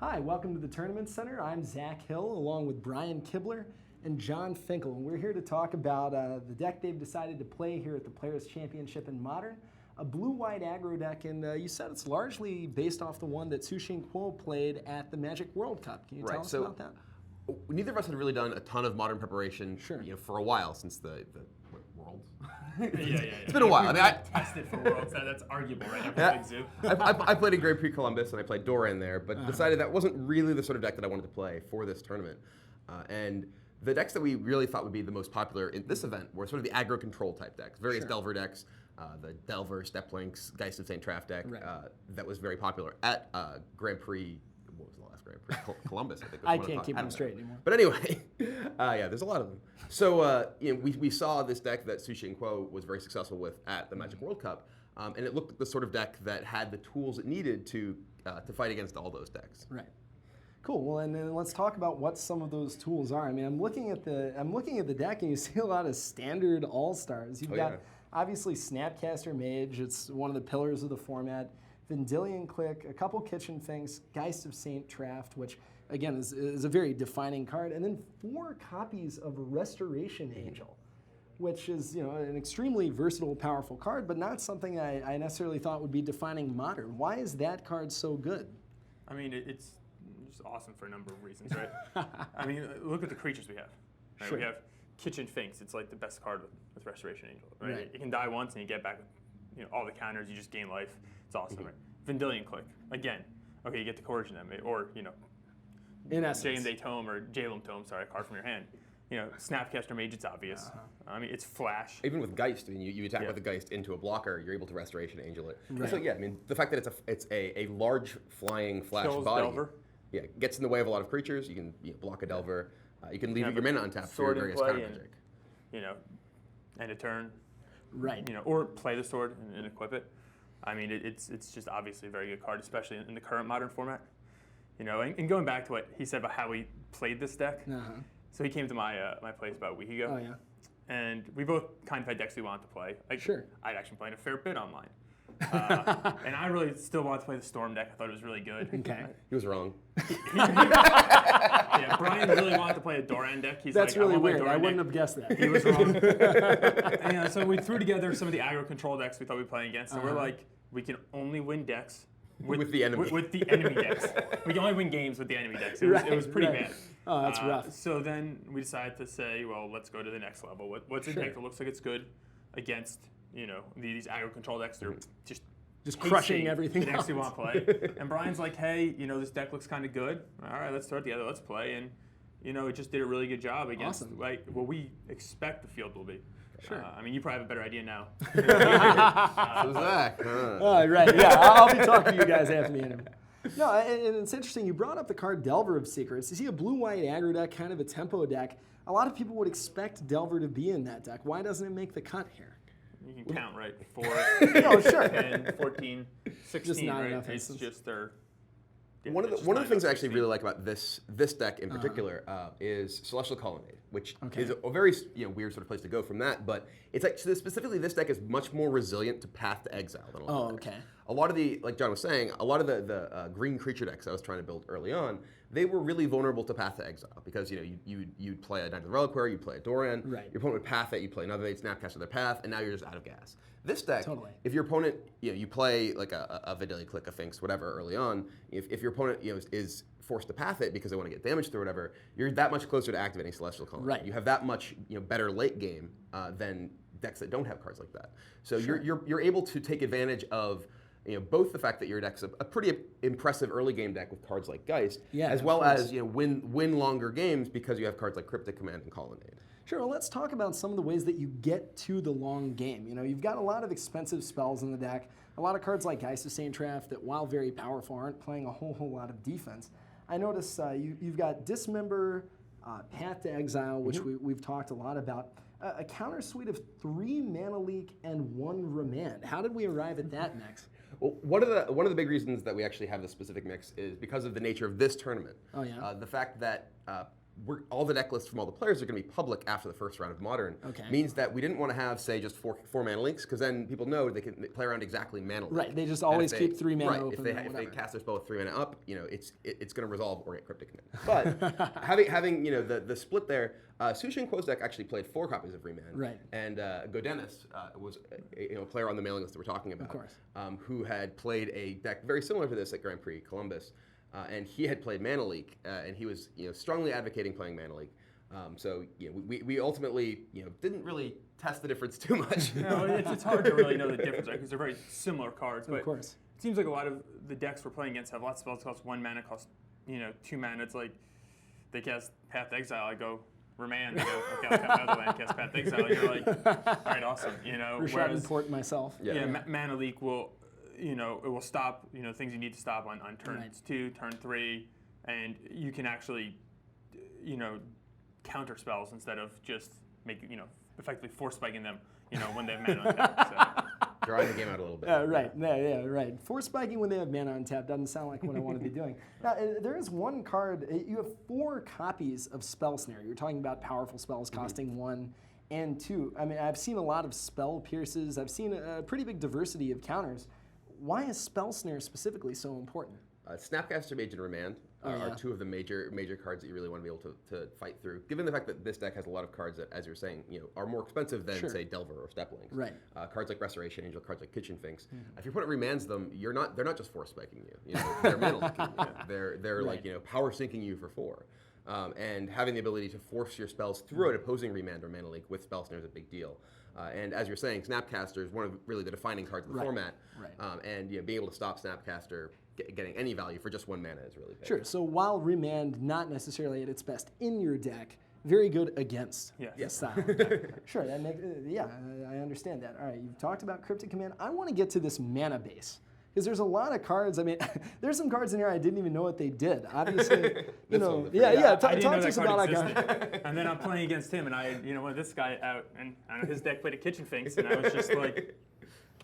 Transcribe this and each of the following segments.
Hi, welcome to the Tournament Center. I'm Zac Hill along with Brian Kibler and Jon Finkel, and we're here to talk about the deck they've decided to play here at the Players' Championship in Modern, a blue-white aggro deck, and you said it's largely based off the one that Seachrome Coast played at the Magic World Cup. Can you tell us about that? Neither of us had really done a ton of Modern preparation for a while since the Worlds. It's been a while. I mean, I tested for Worlds. That's arguable, right? After Big Zoo. I played in Grand Prix Columbus and I played Doran there, but decided that wasn't really the sort of deck that I wanted to play for this tournament. And the decks that we really thought would be the most popular in this event were sort of the aggro control type decks, various Delver decks, the Delver, Step Links, Geist of St. Traft deck that was very popular at Grand Prix. What was the last Grand Prix? Columbus, I think. I can't keep them straight anymore. But anyway, yeah, there's a lot of them. So we saw this deck that Seachrome Coast was very successful with at the Magic World Cup, and it looked like the sort of deck that had the tools it needed to fight against all those decks. Right. Cool. Well, and then let's talk about what some of those tools are. I mean, I'm looking at the deck, and you see a lot of standard all-stars. You've got obviously Snapcaster Mage. It's one of the pillars of the format. Vendilion Clique, a couple Kitchen Finks, Geist of St. Traft, which again is a very defining card, and then 4 copies of Restoration Angel, which is an extremely versatile, powerful card, but not something I necessarily thought would be defining Modern. Why is that card so good? I mean, it's just awesome for a number of reasons, right? I mean, look at the creatures we have. Right? Sure. We have Kitchen Finks. It's like the best card with Restoration Angel. Right? You can die once and you get back all the counters. You just gain life. It's awesome, right? Vendilion Clique. Again, okay, you get the Coercion them, or in essence, J&D Tome or Jalum Tome. Sorry, a card from your hand. Snapcaster Mage. It's obvious. I mean, it's flash. Even with Geist, I mean, you attack with the Geist into a blocker, you're able to Restoration Angel it. Right. So yeah, I mean, the fact that it's a large flying flash Kills body, Delver. Yeah, gets in the way of a lot of creatures. You can block a Delver. You can leave your mana untapped for your various counter magic. End a turn. Right. Or play the sword and equip it. I mean, it's just obviously a very good card, especially in the current Modern format. And going back to what he said about how he played this deck. So he came to my my place about a week ago. Oh yeah. And we both kind of had decks we wanted to play. I'd actually played a fair bit online. And I really still wanted to play the Storm deck. I thought it was really good. Okay. He was wrong. Yeah, Brian really wanted to play a Doran deck. That's really weird. I wouldn't have guessed that. He was wrong. And, so we threw together some of the aggro control decks we thought we'd play against. And we're like, we can only win decks with the enemy. With the enemy decks. We can only win games with the enemy decks. It was pretty bad. Oh, that's rough. So then we decided to say, well, let's go to the next level. What's a deck that looks like it's good against these aggro control decks? They're just crushing everything the decks you want to play. And Brian's like, hey, this deck looks kind of good. All right, let's throw it together. Let's play. And it just did a really good job against what we expect the field will be. Sure. I mean, you probably have a better idea now. So Zach. Right. Yeah, I'll be talking to you guys after the interview. No, and it's interesting. You brought up the card Delver of Secrets. You see a blue-white aggro deck, kind of a tempo deck. A lot of people would expect Delver to be in that deck. Why doesn't it make the cut here? You can count, right? 4, no, sure. 10, 14, 16, just not enough It's just their... Yeah, one of the things I actually really like about this deck in particular is Celestial Colonnade, which is a very weird sort of place to go from that. But it's actually specifically this deck is much more resilient to Path to Exile than a lot of decks. A lot of like John was saying, a lot of the green creature decks I was trying to build early on, they were really vulnerable to Path to Exile because you'd play a Knight of the Reliquary, you'd play a Doran, your opponent would Path it, you play another, they'd Snapcaster their Path, and now you're just out of gas. This deck, if your opponent, you play like a Vendilion Clique, a Finks, whatever early on, if your opponent is forced to Path it because they want to get damage through whatever, you're that much closer to activating Celestial Colonnade. Right. You have that much better late game than decks that don't have cards like that. So you're able to take advantage of both the fact that your deck's a pretty impressive early game deck with cards like Geist, as well as win longer games because you have cards like Cryptic Command and Colonnade. Sure, well, let's talk about some of the ways that you get to the long game. You've got a lot of expensive spells in the deck, a lot of cards like Geist of St. Traft that, while very powerful, aren't playing a whole lot of defense. I notice you've got Dismember, Path to Exile, which we've talked a lot about, a counter suite of 3 Mana Leak and 1 Remand. How did we arrive at that mix? Well, one of the big reasons that we actually have this specific mix is because of the nature of this tournament. Oh yeah. The fact that all the deck lists from all the players are going to be public after the first round of Modern. Okay. Means that we didn't want to have, say, just four mana links, because then people know they can play around exactly mana link. Right, they just always keep 3 mana open. If they cast their spell with 3 mana up, it's going to resolve or get Cryptic Command. But having the split there, Seachrome Coast deck actually played 4 copies of Remand. Right. And Godenis was a player on the mailing list that we're talking about, of course. Who had played a deck very similar to this at Grand Prix Columbus. And he had played Mana Leak, and he was strongly advocating playing Mana Leak. So we ultimately didn't really test the difference too much. No, it's hard to really know the difference, right? Because they're very similar cards. But of course. It seems like a lot of the decks we're playing against have lots of spells cost 1 mana, cost 2 mana. It's like they cast Path to Exile, I go Remand, they go, okay, I'll cast another land, cast Path to Exile. And you're like, all right, awesome. Rashad Port myself. Mana Leak will. It will stop, things you need to stop on turn 2, turn 3, and you can actually, counter spells instead of just effectively force spiking them, when they have mana on tap. So. Drawing the game out a little bit. Right. Force spiking when they have mana on tap doesn't sound like what I want to be doing. Now, there is one card, you have 4 copies of Spell Snare. You're talking about powerful spells costing 1 and 2. I mean, I've seen a lot of spell pierces. I've seen a pretty big diversity of counters. Why is Spell Snare specifically so important? Snapcaster Mage and Remand are 2 of the major cards that you really want to be able to fight through. Given the fact that this deck has a lot of cards that, as you're saying, are more expensive than say Delver or Steplings. Right. Cards like Restoration Angel, cards like Kitchen Finks. If your opponent remands them, they're not just force spiking you. They're mana leaking you. They're like power sinking you for 4. And having the ability to force your spells through an opposing Remand or Mana Leak with Spell Snare is a big deal. And as you're saying, Snapcaster is one of really the defining cards of the format. Right. And being able to stop Snapcaster getting any value for just 1 mana is really big. Sure. So while Remand not necessarily at its best in your deck, very good against the style. Sure. That makes, I understand that. All right. You've talked about Cryptic Command. I want to get to this mana base. Because there's a lot of cards. I mean, there's some cards in here I didn't even know what they did. Obviously, talk to us about Eiganjo. And then I'm playing against him, and I, when this guy out, and his deck played a Kitchen Finks, and I was just like,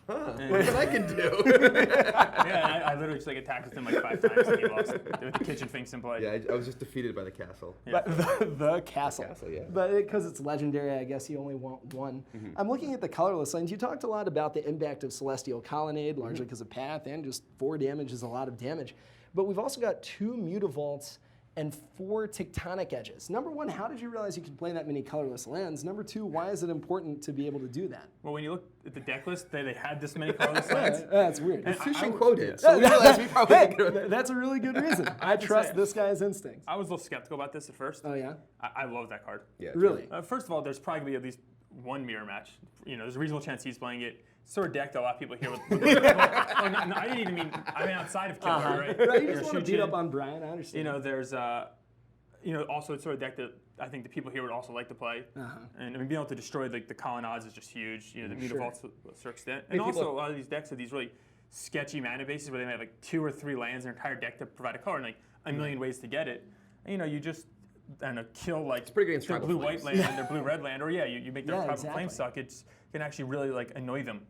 what I can do? I literally just attacked with him 5 times, and he lost with the Kitchen Finks in play. Yeah, I was just defeated by the castle. Yeah. The castle. The castle, yeah. But because it's legendary, I guess you only want 1. I'm looking at the colorless lanes. You talked a lot about the impact of Celestial Colonnade, largely because of path, and just 4 damage is a lot of damage. But we've also got 2 Mutavaults and 4 Tectonic Edges. Number 1, how did you realize you could play that many colorless lands? Number 2, why is it important to be able to do that? Well, when you look at the deck list, they had this many colorless lands. That's weird. It's Seachrome quoted, so we realized we probably that's a really good reason. I trust this guy's instincts. I was a little skeptical about this at first. Oh, yeah? I love that card. Yeah, really? First of all, there's probably going to be at least 1 mirror match. There's a reasonable chance he's playing it. Sort of deck that a lot of people here with. I didn't even mean. I mean outside of Kibler, right? You just want to beat up on Brian. I understand. There's also it's sort of deck that I think the people here would also like to play. And being able to destroy the colonnades is just huge. The Mutavaults to a certain extent. And also a lot of these decks have these really sketchy mana bases where they may have 2 or 3 lands in their entire deck to provide a color and a million ways to get it. And you just kill their blue-white land and their blue-red land, or you make their tribal flame suck. It can actually really annoy them.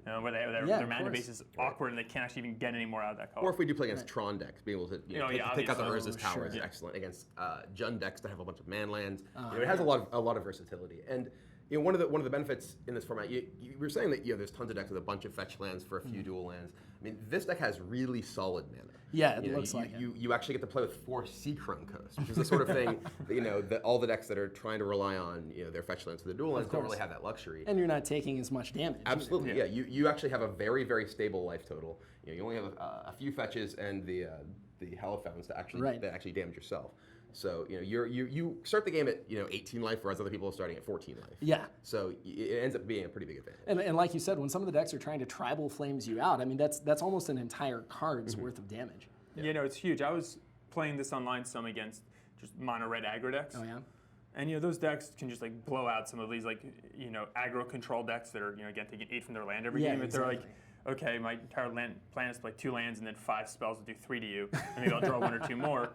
Where their mana base is awkward and they can't actually even get any more out of that color. Or if we do play against Tron decks, being able to pick out the Urza's Tower is excellent. Against Jund decks to have a bunch of man lands, it has a lot of versatility. And one of the benefits in this format, you were saying that there's tons of decks with a bunch of fetch lands for a few dual lands. I mean, this deck has really solid mana. Yeah, it looks like it. You actually get to play with 4 Seachrome Coast, which is the sort of thing that all the decks that are trying to rely on their fetch lands for the dual lands don't really have that luxury. And you're not taking as much damage. Absolutely, yeah. You actually have a very, very stable life total. You only have a few fetches and the Hallowed Fountains that actually damage yourself. So you start the game at 18 life, whereas other people are starting at 14 life. Yeah. So it ends up being a pretty big advantage. And like you said, when some of the decks are trying to tribal flames you out, I mean that's almost an entire card's worth of damage. Yeah, it's huge. I was playing this online some against just mono red aggro decks. Oh yeah. And those decks can just blow out some of these aggro control decks that are again taking 8 from their land every game. But exactly. They're okay, my entire plan is to play 2 lands and then 5 spells will do 3 to you, and maybe I'll draw 1 or 2 more.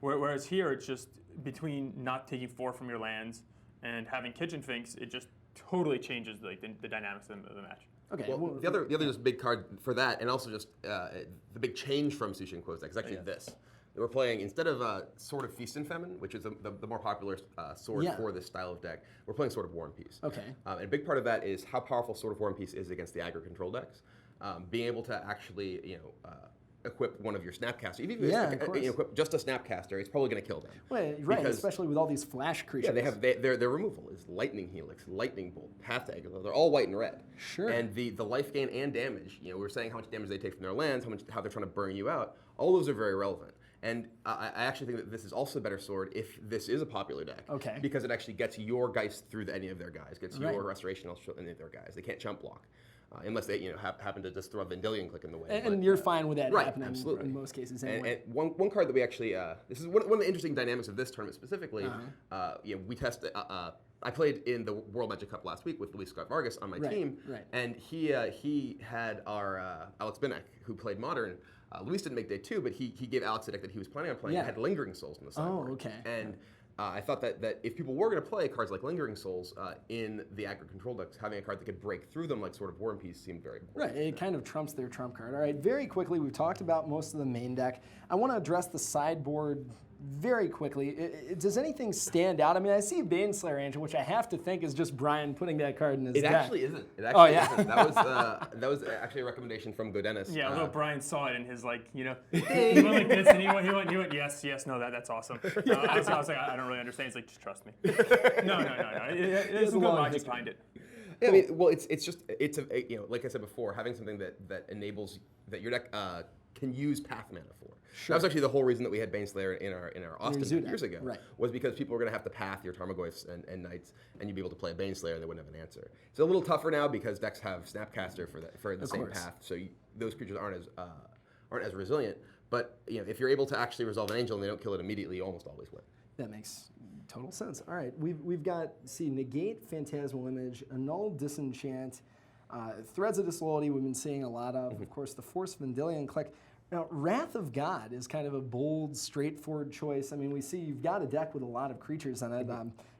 Whereas here, it's just between not taking 4 from your lands and having Kitchen Finks, it just totally changes the dynamics of the match. Okay. Well, the other just big card for that, and also just the big change from Seachrome Coast deck is actually this. we're playing, instead of Sword of Feast and Famine, which is the more popular sword for this style of deck, we're playing Sword of War and Peace. Okay. And a big part of that is how powerful Sword of War and Peace is against the aggro control decks. Being able to actually, equip one of your Snapcaster. Even if you equip just a Snapcaster, it's probably going to kill them. Well, right, especially with all these flash creatures. Yeah, they have their removal is Lightning Helix, Lightning Bolt, Path to Exile. They're all white and red. Sure. And the life gain and damage, we were saying how much damage they take from their lands, how they're trying to burn you out. All those are very relevant. And I actually think that this is also a better sword if this is a popular deck. Okay. Because it actually gets your Geist through any of their guys, gets your Restoration through any of their guys. They can't chump block. Unless they happen to just throw a Vendilion Clique in the way. And you're fine with that happening absolutely. in most cases anyway. And one card that we actually, this is one of the interesting dynamics of this tournament specifically, we tested, I played in the World Magic Cup last week with Luis Scott Vargas on my team, and he had our Alex Binek, who played Modern. Luis didn't make day 2, but he gave Alex a deck that he was planning on playing. It had Lingering Souls in the sideboard. Oh, okay. And I thought that if people were going to play cards like Lingering Souls in the aggro control decks, having a card that could break through them like Sword of War and Peace seemed very important. Right, it kind of trumps their trump card. All right, very quickly, we've talked about most of the main deck. I want to address the sideboard very quickly. Does anything stand out? I mean, I see Baneslayer Angel, which I have to think is just Brian putting that card in his deck. It actually isn't. It actually isn't. That was actually a recommendation from Godennis. Yeah, although Brian saw it in his he went like this, and he went, yes, no, that's awesome. I was like, I don't really understand. He's like, just trust me. No. There's some good logic behind it. Yeah, I mean, well, it's like I said before, having something that enables that your deck can use path mana for. Sure. That was actually the whole reason that we had Baneslayer in our Austin years ago. Right. Was because people were going to have to path your Tarmogoyfs and Knights, and you'd be able to play a Baneslayer and they wouldn't have an answer. It's a little tougher now because decks have Snapcaster for the same path, so those creatures aren't as resilient. But if you're able to actually resolve an Angel and they don't kill it immediately, you almost always win. That makes total sense. All right, we've got Negate, Phantasmal Image, Annul, Disenchant, Threads of Disloyalty. We've been seeing a lot of. Of course, the Force Vendilion Clique. Now, Wrath of God is kind of a bold, straightforward choice. I mean, we see you've got a deck with a lot of creatures on it.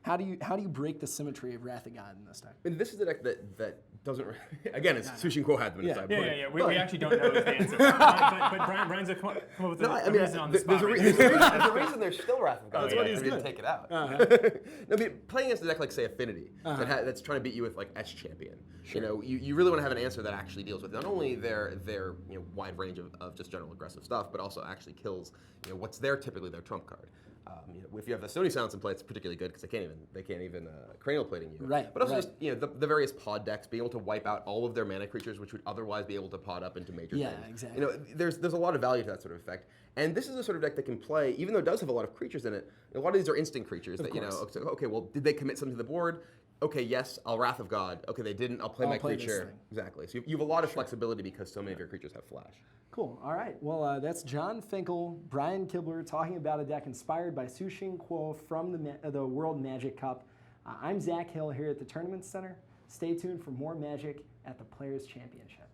How do you break the symmetry of Wrath of God in this deck? I mean, this is a deck that doesn't. Again, it's Sushin Quo had them in Yeah. We actually don't know the answer. but Brian's come up with a reason on the spot. There's a reason there's still Wrath of God. That's what he's doing. Take it out. No, I mean, playing against a deck like, say, Affinity, that's trying to beat you with like S Champion. Sure. You really want to have an answer that actually deals with not only their wide range of just general aggressive stuff, but also actually kills what's typically their trump card. If you have the Stony Silence in play, it's particularly good because they can't even cranial plating you. Right. But also just the various pod decks, being able to wipe out all of their mana creatures, which would otherwise be able to pod up into major things. Yeah, exactly. There's a lot of value to that sort of effect. And this is a sort of deck that can play, even though it does have a lot of creatures in it. A lot of these are instant creatures that okay, well, did they commit something to the board? Okay, yes, I'll Wrath of God. Okay, they didn't. I'll play my creature. Exactly. So you have a lot of flexibility because so many of your creatures have flash. Cool. All right. Well, that's Jon Finkel, Brian Kibler talking about a deck inspired by Sushin Quo from the World Magic Cup. I'm Zac Hill here at the Tournament Center. Stay tuned for more Magic at the Players' Championship.